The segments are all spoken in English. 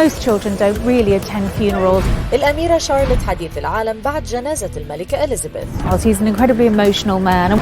Most children don't really attend funerals. الأميرة شارلوت حديث العالم بعد جنازة الملكة إليزابيث. He's an incredibly emotional man.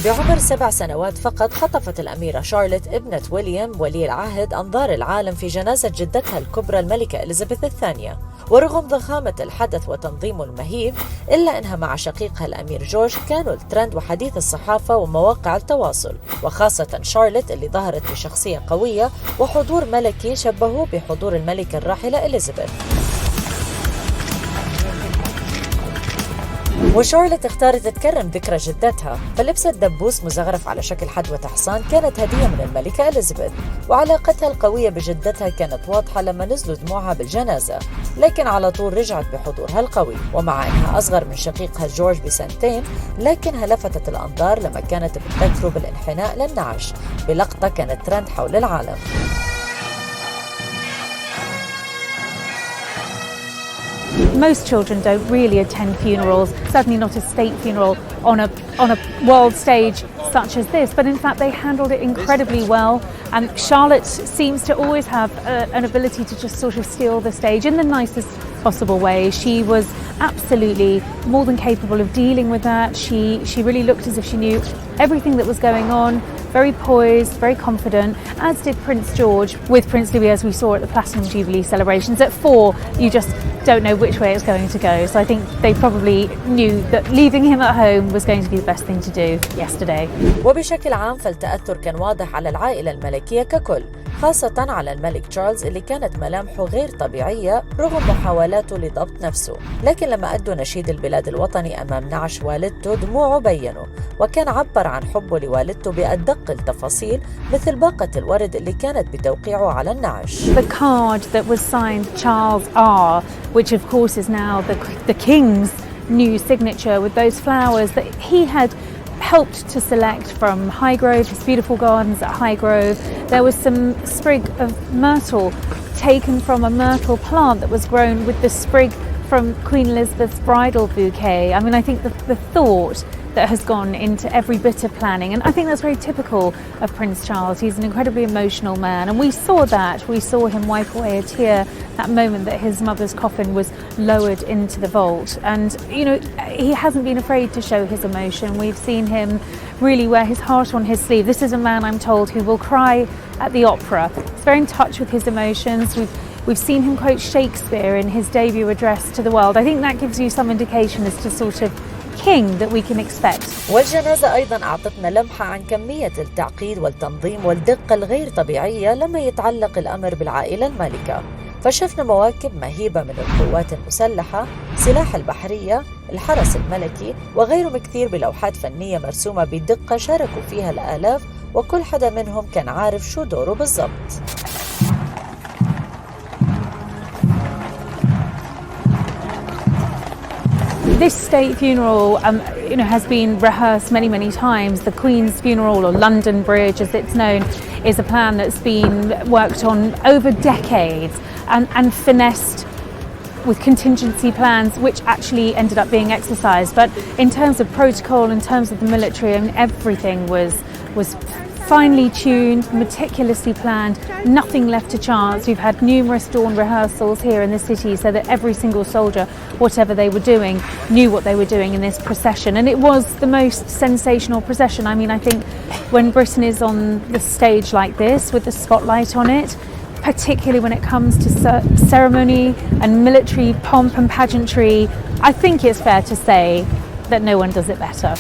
بعمر 7 سنوات فقط خطفت الأميرة شارلوت ابنة ويليام ولي العهد أنظار العالم في جنازة جدتها الكبرى الملكة إليزابيث الثانية. ورغم ضخامة الحدث وتنظيمه المهيب إلا أنها مع شقيقها الأمير جورج كانوا الترند وحديث الصحافة ومواقع التواصل، وخاصة شارلوت اللي ظهرت بشخصية قوية وحضور ملكي شبهوه بحضور الملكة الراحلة إليزابيث. وشارلوت اختارت تكرم ذكرى جدتها فلبست دبوس مزغرف على شكل حدوة حصان كانت هدية من الملكة إليزابيث. وعلاقتها القوية بجدتها كانت واضحة لما نزلوا دموعها بالجنازة، لكن على طول رجعت بحضورها القوي. ومع أنها أصغر من شقيقها جورج ب2 لكنها لفتت الأنظار لما كانت بتذكره بالانحناء للنعش بلقطة كانت ترند حول العالم. Most children don't really attend funerals, certainly not a state funeral on a world stage such as this, but in fact they handled it incredibly well, and Charlotte seems to always have an ability to just sort of steal the stage in the nicest possible way. She was absolutely more than capable of dealing with that. She really looked as if she knew everything that was going on, very poised, very confident, as did Prince George with Prince Louis, as we saw at the Platinum Jubilee celebrations. At 4, you just don't know which way it's going to go. So I think they probably knew that leaving him at home was going to be the best thing to do yesterday. وبشكل عام فالتأثر كان واضح على العائلة الملكية ككل، خاصة على الملك تشارلز اللي كانت ملامحه غير طبيعية رغم محاولاته لضبط نفسه، لكن لما أدوا نشيد البلاد الوطني أمام نعش والدته دموعه بينوا، وكان عبر عن حبه لوالدته بأدق التفاصيل مثل باقة الورد اللي كانت بتوقيعه على النعش. The card that was signed Charles R, which of course is now the King's new signature with those flowers that he had helped to select from Highgrove, his beautiful gardens at Highgrove. There was some sprig of myrtle taken from a myrtle plant that was grown with the sprig from Queen Elizabeth's bridal bouquet. I mean, I think the thought that has gone into every bit of planning, and I think that's very typical of Prince Charles. He's an incredibly emotional man, and we saw that. We saw him wipe away a tear that moment that his mother's coffin was lowered into the vault. And you know, he hasn't been afraid to show his emotion. We've seen him really wear his heart on his sleeve. This is a man, I'm told, who will cry at the opera. He's very in touch with his emotions. We've seen him quote Shakespeare in his debut address to the world. I think that gives you some indication as to sort of king that we can expect. والجنازة أيضاً أعطتنا لمحة عن كمية التعقيد والتنظيم والدقة الغير طبيعية لما يتعلق الأمر بالعائلة المالكة. فشفنا مواكب مهيبة من القوات المسلحة، سلاح البحرية، الحرس الملكي وغيرهم كثير بلوحات فنية مرسومة بدقة شاركوا فيها الآلاف، وكل حدا منهم كان عارف شو دوره بالضبط. This state funeral, has been rehearsed many times. The Queen's funeral, or London Bridge as it's known, is a plan that's been worked on over decades and finessed with contingency plans which actually ended up being exercised. But in terms of protocol, in terms of the military, everything was finely tuned, meticulously planned, nothing left to chance. We've had numerous dawn rehearsals here in the city so that every single soldier, whatever they were doing, knew what they were doing in this procession. And it was the most sensational procession. I mean, I think when Britain is on the stage like this with the spotlight on it, particularly when it comes to ceremony and military pomp and pageantry, I think it's fair to say that no one does it better.